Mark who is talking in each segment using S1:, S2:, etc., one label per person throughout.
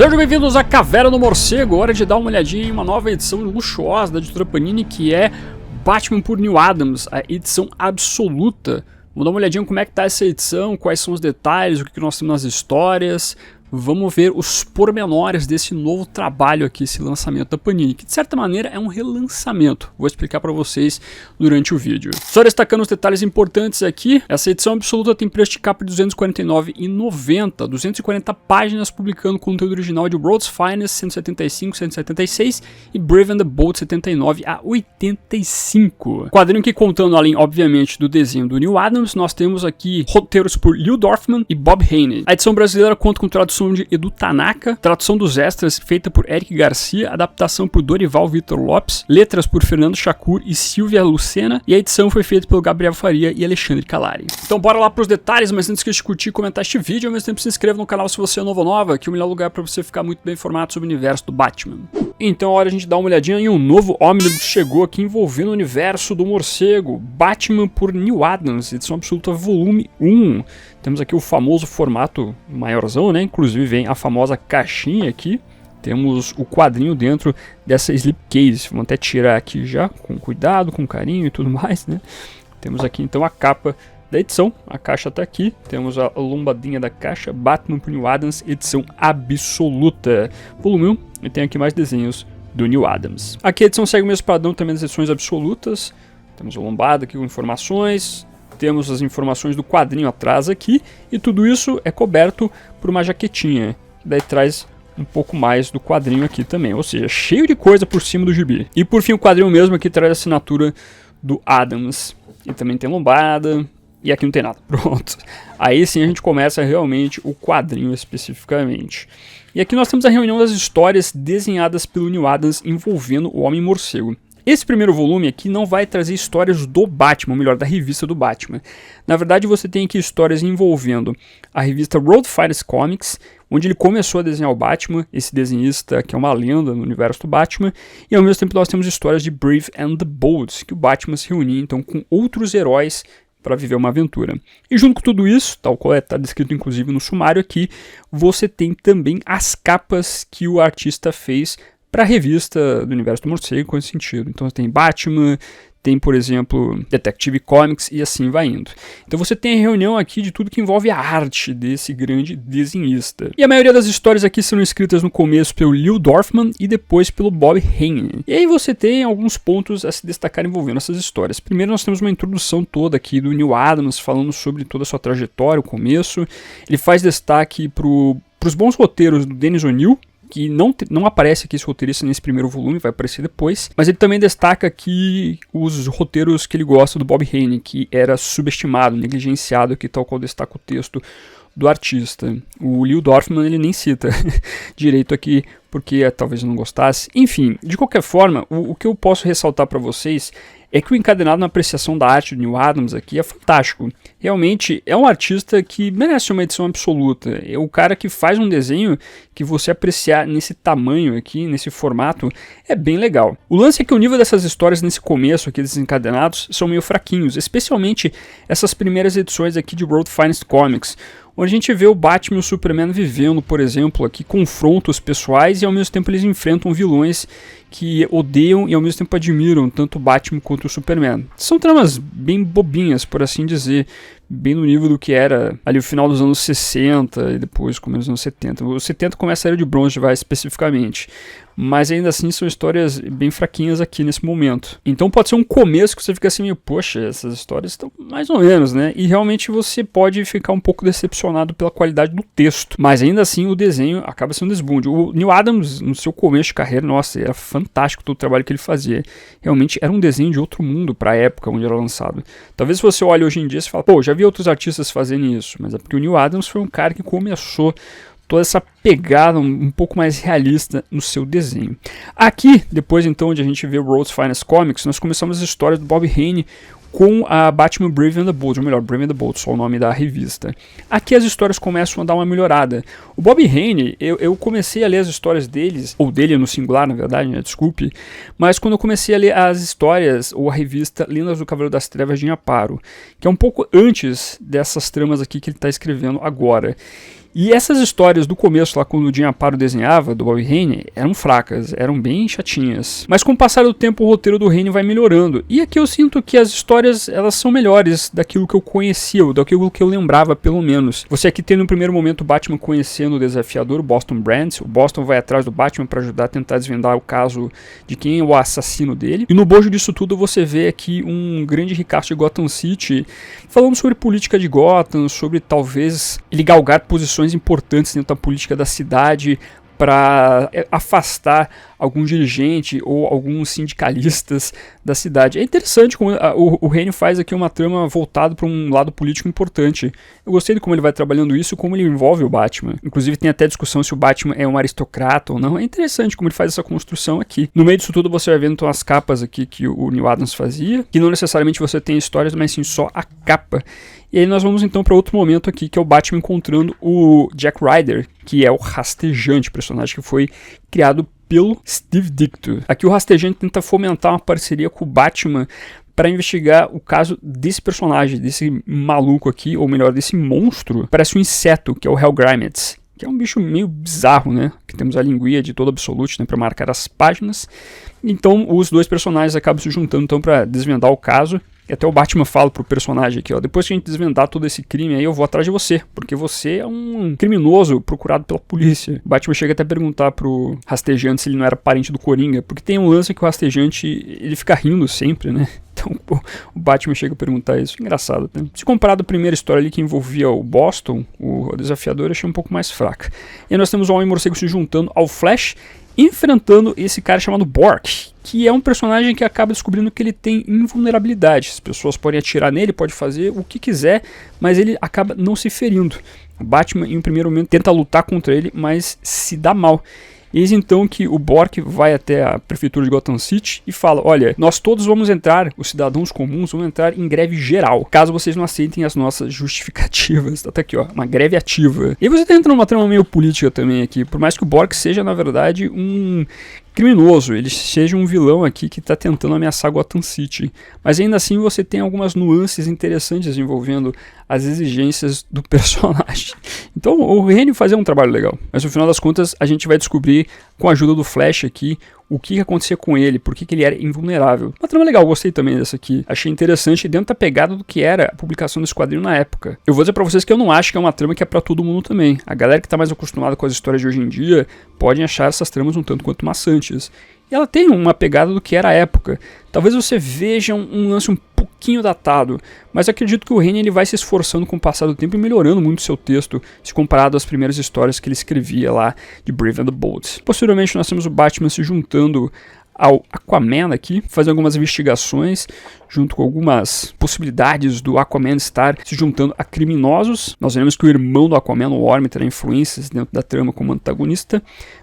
S1: Sejam bem-vindos à Caverna do Morcego. Hora de dar uma olhadinha em uma nova edição luxuosa da editora Panini, que é Batman por Neal Adams, a edição absoluta. Vamos dar uma olhadinha em como é que tá essa edição, quais são os detalhes, o que nós temos nas histórias. Vamos ver os pormenores desse novo trabalho aqui, esse lançamento da Panini, que de certa maneira é um relançamento. Vou explicar para vocês durante o vídeo. Só destacando os detalhes importantes aqui, essa edição absoluta tem preço de capa de R$ 249,90, 240 páginas publicando conteúdo original de World's Finest 175, 176 e Brave and the Bold 79 a 85. Quadrinho que, contando além, obviamente, do desenho do Neal Adams, nós temos aqui roteiros por Lew Dorfman e Bob Haney. A edição brasileira conta com tradução de Edu Tanaka, tradução dos extras feita por Eric Garcia, adaptação por Dorival Vitor Lopes, letras por Fernando Chacur e Silvia Lucena, e a edição foi feita pelo Gabriel Faria e Alexandre Calari. Então bora lá para os detalhes, mas antes que eu curtir e comentar este vídeo, ao mesmo tempo se inscreva no canal se você é novo ou nova, que é o melhor lugar para você ficar muito bem informado sobre o universo do Batman. Então é hora de a gente dar uma olhadinha em um novo ônibus que chegou aqui envolvendo o universo do morcego, Batman por Neal Adams, edição absoluta volume 1. Temos aqui o famoso formato maiorzão, né? Inclusive vem a famosa caixinha aqui. Temos o quadrinho dentro dessa slipcase. Vamos até tirar aqui já, com cuidado, com carinho e tudo mais, né? Temos aqui então a capa da edição. A caixa está aqui. Temos a lombadinha da caixa. Batman por Neal Adams, edição absoluta. Volume 1. E tem aqui mais desenhos do Neal Adams. Aqui a edição segue o mesmo padrão também das edições absolutas. Temos a lombada aqui com informações. Temos as informações do quadrinho atrás aqui, e tudo isso é coberto por uma jaquetinha, que daí traz um pouco mais do quadrinho aqui também, ou seja, cheio de coisa por cima do gibi. E por fim o quadrinho mesmo aqui traz a assinatura do Adams, e também tem lombada, e aqui não tem nada, pronto. Aí sim a gente começa realmente o quadrinho especificamente. E aqui nós temos a reunião das histórias desenhadas pelo Neal Adams envolvendo o Homem-Morcego. Esse primeiro volume aqui não vai trazer histórias do Batman, ou melhor, da revista do Batman. Na verdade, você tem aqui histórias envolvendo a revista World's Finest Comics, onde ele começou a desenhar o Batman, esse desenhista que é uma lenda no universo do Batman, e ao mesmo tempo nós temos histórias de Brave and the Bold, que o Batman se reunia então com outros heróis para viver uma aventura. E junto com tudo isso, tal qual está descrito inclusive no sumário aqui, você tem também as capas que o artista fez para a revista do universo do morcego, com esse sentido. Então tem Batman, tem, por exemplo, Detective Comics e assim vai indo. Então você tem a reunião aqui de tudo que envolve a arte desse grande desenhista. E a maioria das histórias aqui são escritas no começo pelo Lew Dorfman e depois pelo Bob Haney. E aí você tem alguns pontos a se destacar envolvendo essas histórias. Primeiro nós temos uma introdução toda aqui do Neal Adams, falando sobre toda a sua trajetória, o começo. Ele faz destaque para os bons roteiros do Dennis O'Neil, que não aparece aqui esse roteirista nesse primeiro volume, vai aparecer depois, mas ele também destaca aqui os roteiros que ele gosta do Bob Haney, que era subestimado, negligenciado, aqui tal qual destaca o texto do artista. O Lew Dorfman ele nem cita direito aqui, porque talvez não gostasse. Enfim, de qualquer forma, o que eu posso ressaltar para vocês é que o encadenado na apreciação da arte do Neal Adams aqui é fantástico. Realmente é um artista que merece uma edição absoluta. É o cara que faz um desenho que você apreciar nesse tamanho aqui, nesse formato, é bem legal. O lance é que o nível dessas histórias nesse começo aqui, desses encadenados, são meio fraquinhos, especialmente essas primeiras edições aqui de World's Finest Comics, onde a gente vê o Batman e o Superman vivendo, por exemplo, aqui confrontos pessoais e ao mesmo tempo eles enfrentam vilões que odeiam e ao mesmo tempo admiram tanto o Batman quanto o Superman. São tramas bem bobinhas, por assim dizer, bem no nível do que era ali o final dos anos 60 e depois começo dos anos 70. Os 70 começa a Era de Bronze, vai especificamente. Mas ainda assim são histórias bem fraquinhas aqui nesse momento. Então pode ser um começo que você fica assim meio, poxa, essas histórias estão mais ou menos, né? E realmente você pode ficar um pouco decepcionado pela qualidade do texto. Mas ainda assim o desenho acaba sendo desbunde. O Neal Adams, no seu começo de carreira, nossa, era fantástico todo o trabalho que ele fazia. Realmente era um desenho de outro mundo para a época onde era lançado. Talvez se você olhe hoje em dia e fala, pô, já vi outros artistas fazendo isso. Mas é porque o Neal Adams foi um cara que começou toda essa pegada um pouco mais realista no seu desenho. Aqui, depois então, onde a gente vê o World's Finest Comics, nós começamos as histórias do Bob Haney com a Batman Brave and the Bold, ou melhor, Brave and the Bold, só o nome da revista. Aqui as histórias começam a dar uma melhorada. O Bob Haney, eu comecei a ler as histórias deles, ou dele no singular, na verdade, né, desculpe, mas quando eu comecei a ler as histórias, ou a revista Lendas do Cavaleiro das Trevas de Amparo, que é um pouco antes dessas tramas aqui que ele está escrevendo agora. E essas histórias do começo, lá quando o Jim Aparo desenhava, do Bob Haney, eram fracas, eram bem chatinhas. Mas com o passar do tempo o roteiro do Haney vai melhorando. E aqui eu sinto que as histórias, elas são melhores daquilo que eu conhecia, ou daquilo que eu lembrava pelo menos. Você aqui tem no primeiro momento o Batman conhecendo o desafiador, o Boston Brand. O Boston vai atrás do Batman para ajudar a tentar desvendar o caso de quem é o assassino dele. E no bojo disso tudo você vê aqui um grande ricaço de Gotham City falando sobre política de Gotham, sobre talvez ele galgar posições importantes dentro da política da cidade para afastar algum dirigente ou alguns sindicalistas da cidade. É interessante como o Haney faz aqui uma trama voltada para um lado político importante. Eu gostei de como ele vai trabalhando isso, como ele envolve o Batman. Inclusive tem até discussão se o Batman é um aristocrata ou não. É interessante como ele faz essa construção aqui. No meio disso tudo você vai vendo então as capas aqui que o Neal Adams fazia, que não necessariamente você tem histórias, mas sim só a capa. E aí nós vamos então para outro momento aqui, que é o Batman encontrando o Jack Ryder, que é o Rastejante, personagem que foi criado pelo Steve Ditko. Aqui o Rastejante tenta fomentar uma parceria com o Batman para investigar o caso desse personagem, desse maluco aqui, ou melhor, desse monstro. Parece um inseto, que é o Hellgrimmets, que é um bicho meio bizarro, né? Que temos a linguia de todo Absolute, né, para marcar as páginas. Então os dois personagens acabam se juntando então para desvendar o caso. E até o Batman fala pro personagem aqui, ó, depois que a gente desvendar todo esse crime aí, eu vou atrás de você, porque você é um criminoso procurado pela polícia. O Batman chega até a perguntar pro Rastejante se ele não era parente do Coringa, porque tem um lance que o Rastejante, ele fica rindo sempre, né? Então o Batman chega a perguntar isso. Engraçado, né? Se comparado à primeira história ali que envolvia o Boston, o desafiador, eu achei um pouco mais fraca. E aí nós temos o Homem-Morcego se juntando ao Flash, enfrentando esse cara chamado Bork, que é um personagem que acaba descobrindo que ele tem invulnerabilidade. As pessoas podem atirar nele, pode fazer o que quiser, mas ele acaba não se ferindo. O Batman, em um primeiro momento, tenta lutar contra ele, mas se dá mal. Eis então que o Bork vai até a prefeitura de Gotham City e fala, olha, nós todos vamos entrar, os cidadãos comuns vão entrar em greve geral, caso vocês não aceitem as nossas justificativas. Tá aqui, ó, uma greve ativa. E você tá entrando numa trama meio política também aqui, por mais que o Bork seja, na verdade, um criminoso, ele seja um vilão aqui que está tentando ameaçar Gotham City. Mas ainda assim você tem algumas nuances interessantes envolvendo as exigências do personagem. Então o Haney fazia um trabalho legal. Mas no final das contas a gente vai descobrir, com a ajuda do Flash aqui, o que acontecia com ele, por que ele era invulnerável. Uma trama legal, gostei também dessa aqui. Achei interessante dentro da pegada do que era a publicação desse quadrinho na época. Eu vou dizer pra vocês que eu não acho que é uma trama que é pra todo mundo também. A galera que tá mais acostumada com as histórias de hoje em dia podem achar essas tramas um tanto quanto maçantes. E ela tem uma pegada do que era a época. Talvez você veja um lance um pouquinho datado, mas acredito que o Haney ele vai se esforçando com o passar do tempo e melhorando muito seu texto, se comparado às primeiras histórias que ele escrevia lá de Brave and the Bold. Posteriormente nós temos o Batman se juntando ao Aquaman aqui, fazendo algumas investigações, junto com algumas possibilidades do Aquaman estar se juntando a criminosos. Nós vemos que o irmão do Aquaman, o Orm, terá influências dentro da trama como antagonista,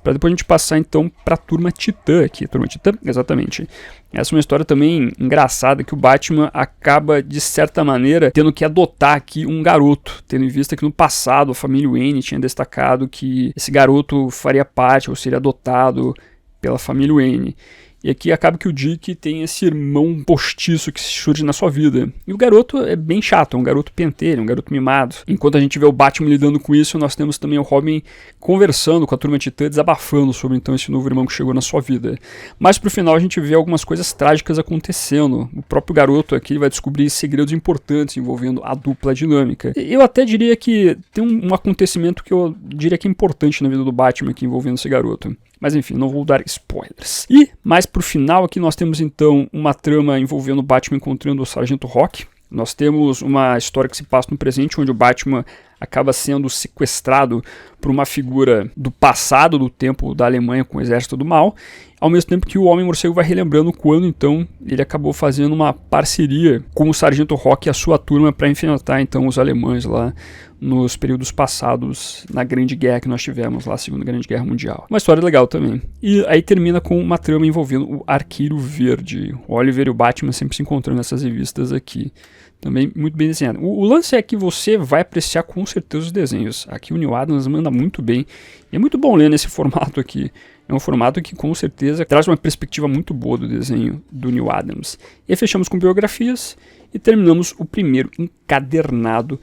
S1: para depois a gente passar então para a Turma Titã aqui. Turma Titã, exatamente. Essa é uma história também engraçada, que o Batman acaba, de certa maneira, tendo que adotar aqui um garoto, tendo em vista que no passado a família Wayne tinha destacado que esse garoto faria parte, ou seria adotado pela família Wayne. E aqui acaba que o Dick tem esse irmão postiço que surge na sua vida. E o garoto é bem chato, é um garoto pentelho, é um garoto mimado. Enquanto a gente vê o Batman lidando com isso, nós temos também o Robin conversando com a Turma Titã, desabafando sobre então esse novo irmão que chegou na sua vida. Mas pro final a gente vê algumas coisas trágicas acontecendo. O próprio garoto aqui vai descobrir segredos importantes envolvendo a dupla dinâmica. Eu até diria que tem um acontecimento que eu diria que é importante na vida do Batman aqui envolvendo esse garoto. Mas enfim, não vou dar spoilers. E, mais pro final aqui, nós temos então uma trama envolvendo o Batman encontrando o Sargento Rock. Nós temos uma história que se passa no presente, onde o Batman acaba sendo sequestrado por uma figura do passado, do tempo da Alemanha com o Exército do Mal, ao mesmo tempo que o Homem-Morcego vai relembrando quando então ele acabou fazendo uma parceria com o Sargento Rock e a sua turma para enfrentar então os alemães lá nos períodos passados, na Grande Guerra que nós tivemos lá, a Segunda Grande Guerra Mundial. Uma história legal também. E aí termina com uma trama envolvendo o Arqueiro Verde. O Oliver e o Batman sempre se encontrando nessas revistas aqui. Também muito bem desenhado. O lance é que você vai apreciar com certeza os desenhos. Aqui o Neal Adams manda muito bem. E é muito bom ler nesse formato aqui. É um formato que com certeza traz uma perspectiva muito boa do desenho do Neal Adams. E aí fechamos com biografias e terminamos o primeiro encadernado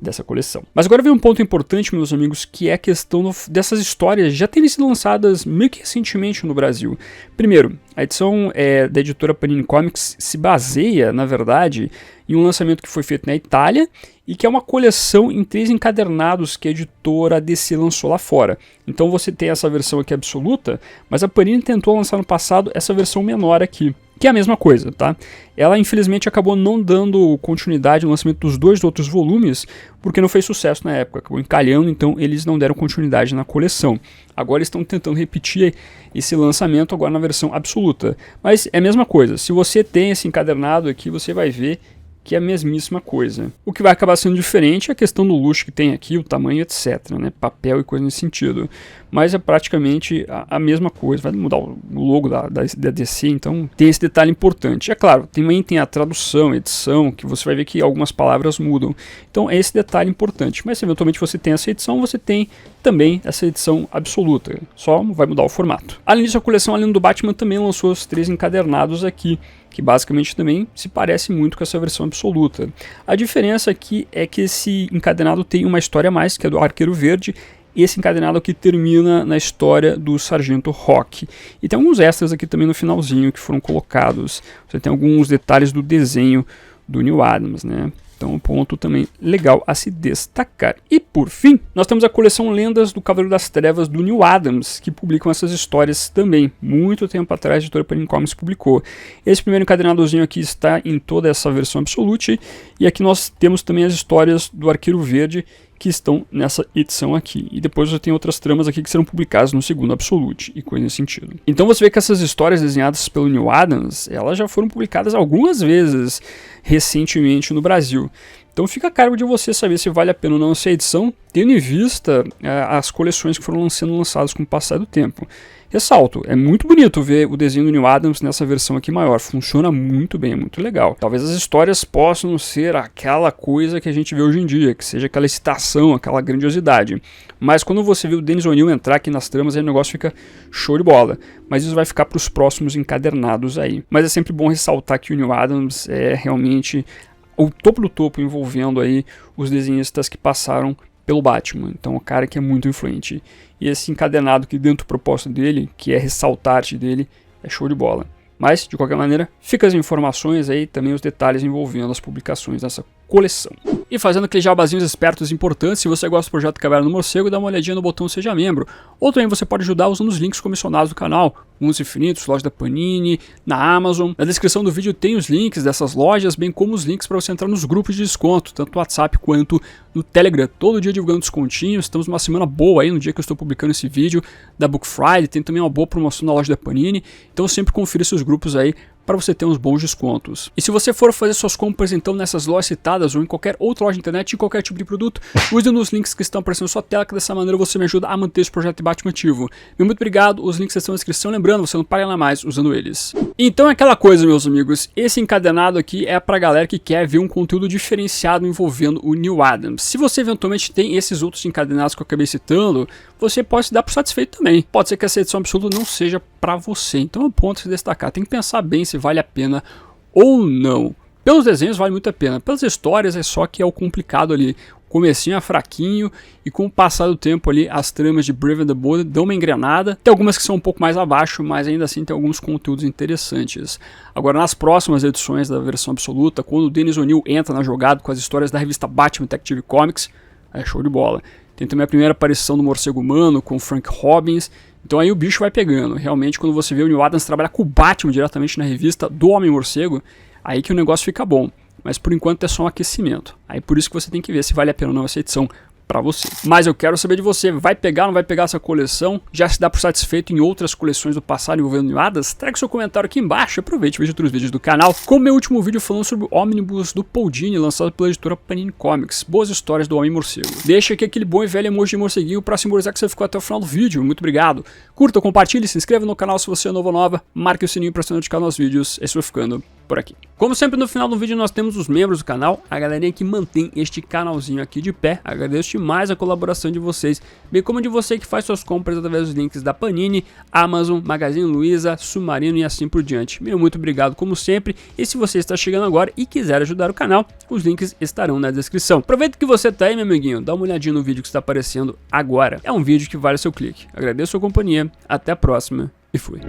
S1: dessa coleção. Mas agora vem um ponto importante, meus amigos, que é a questão dessas histórias já terem sido lançadas meio que recentemente no Brasil. Primeiro, a edição da editora Panini Comics se baseia, na verdade, em um lançamento que foi feito na Itália e que é uma coleção em 3 encadernados que a editora DC lançou lá fora. Então você tem essa versão aqui absoluta, mas a Panini tentou lançar no passado essa versão menor aqui, que é a mesma coisa, tá? Ela infelizmente acabou não dando continuidade no lançamento dos 2 outros volumes, porque não fez sucesso na época, acabou encalhando, então eles não deram continuidade na coleção. Agora eles estão tentando repetir esse lançamento agora na versão absoluta. Mas é a mesma coisa, se você tem esse encadernado aqui, você vai ver que é a mesmíssima coisa. O que vai acabar sendo diferente é a questão do luxo que tem aqui, o tamanho, etc, né? Papel e coisa nesse sentido. Mas é praticamente a mesma coisa, vai mudar o logo da DC, então tem esse detalhe importante. É claro, também tem a tradução, edição, que você vai ver que algumas palavras mudam. Então é esse detalhe importante. Mas se eventualmente você tem essa edição, você tem também essa edição absoluta, só vai mudar o formato. Além disso, a coleção Além do Batman também lançou os 3 encadernados aqui, que basicamente também se parece muito com essa versão absoluta. A diferença aqui é que esse encadenado tem uma história a mais, que é do Arqueiro Verde, e esse encadenado aqui termina na história do Sargento Rock. E tem alguns extras aqui também no finalzinho que foram colocados. Você tem alguns detalhes do desenho do Neal Adams, né? Então, um ponto também legal a se destacar. E por fim, nós temos a coleção Lendas do Cavaleiro das Trevas do Neal Adams, que publicam essas histórias também. Muito tempo atrás, a editora Panini Comics publicou. Esse primeiro encadenadozinho aqui está em toda essa versão absolute. E aqui nós temos também as histórias do Arqueiro Verde, que estão nessa edição aqui. E depois você tem outras tramas aqui que serão publicadas no segundo absolute e coisa nesse sentido. Então você vê que essas histórias desenhadas pelo Neal Adams, elas já foram publicadas algumas vezes recentemente no Brasil. Então fica a cargo de você saber se vale a pena ou não essa edição, tendo em vista as coleções que foram sendo lançadas com o passar do tempo. Ressalto, é muito bonito ver o desenho do Neal Adams nessa versão aqui maior, funciona muito bem, é muito legal. Talvez as histórias possam ser aquela coisa que a gente vê hoje em dia, que seja aquela excitação, aquela grandiosidade. Mas quando você vê o Dennis O'Neil entrar aqui nas tramas, aí o negócio fica show de bola. Mas isso vai ficar para os próximos encadernados aí. Mas é sempre bom ressaltar que o Neal Adams é realmente o topo do topo, envolvendo aí os desenhistas que passaram pelo Batman. Então, o cara que é muito influente. E esse encadenado que dentro do propósito dele, que é ressaltar a arte dele, é show de bola. Mas, de qualquer maneira, fica as informações aí, também os detalhes envolvendo as publicações dessa coleção. E fazendo aqueles jabazinhos espertos importantes, se você gosta do projeto Caverna do Morcego, dá uma olhadinha no botão Seja Membro. Ou também você pode ajudar usando os links comissionados do canal, Mundos Infinitos, loja da Panini, na Amazon. Na descrição do vídeo tem os links dessas lojas, bem como os links para você entrar nos grupos de desconto, tanto no WhatsApp quanto no Telegram. Todo dia divulgando descontinhos, estamos numa semana boa aí, no dia que eu estou publicando esse vídeo da Book Friday, tem também uma boa promoção na loja da Panini, então sempre confira esses grupos aí para você ter uns bons descontos. E se você for fazer suas compras então nessas lojas citadas ou em qualquer outra loja de internet, em qualquer tipo de produto, use nos links que estão aparecendo na sua tela, que dessa maneira você me ajuda a manter esse projeto de Batman ativo. Muito obrigado, os links estão na descrição, lembrando, você não paga nada mais usando eles. Então é aquela coisa, meus amigos, esse encadenado aqui é pra galera que quer ver um conteúdo diferenciado envolvendo o Neal Adams. Se você eventualmente tem esses outros encadenados que eu acabei citando, você pode se dar por satisfeito também. Pode ser que essa edição absoluta não seja pra você, então é um ponto a se destacar. Tem que pensar bem se vale a pena ou não. Pelos desenhos vale muito a pena, pelas histórias é só que é o complicado ali. O comecinho é fraquinho e com o passar do tempo ali as tramas de Brave and the Bold dão uma engrenada. Tem algumas que são um pouco mais abaixo, mas ainda assim tem alguns conteúdos interessantes. Agora nas próximas edições da versão absoluta, quando o Dennis O'Neil entra na jogada com as histórias da revista Batman Detective Comics, é show de bola. Tem também a primeira aparição do Morcego Humano com o Frank Robbins. Então aí o bicho vai pegando. Realmente quando você vê o Neal Adams trabalhar com o Batman diretamente na revista do Homem-Morcego, aí que o negócio fica bom. Mas por enquanto é só um aquecimento. Aí por isso que você tem que ver se vale a pena ou não essa edição pra você. Mas eu quero saber de você, vai pegar ou não vai pegar essa coleção? Já se dá por satisfeito em outras coleções do passado envolvendo Neal Adams? Traga seu comentário aqui embaixo, aproveite e veja outros vídeos do canal, como meu último vídeo falando sobre o Omnibus do Paul Dini, lançado pela editora Panini Comics, boas histórias do Homem-Morcego. Deixa aqui aquele bom e velho emoji de morceguinho pra simbolizar que você ficou até o final do vídeo, muito obrigado. Curta, compartilhe, se inscreva no canal se você é novo ou nova, marque o sininho pra ser notificado nos vídeos, esse vai ficando por por aqui. Como sempre, no final do vídeo nós temos os membros do canal, a galerinha que mantém este canalzinho aqui de pé. Agradeço demais a colaboração de vocês, bem como de você que faz suas compras através dos links da Panini, Amazon, Magazine Luiza, Submarino e assim por diante. Meu muito obrigado como sempre, e se você está chegando agora e quiser ajudar o canal, os links estarão na descrição. Aproveita que você tá aí, meu amiguinho, dá uma olhadinha no vídeo que está aparecendo agora. É um vídeo que vale seu clique. Agradeço a sua companhia, até a próxima e fui.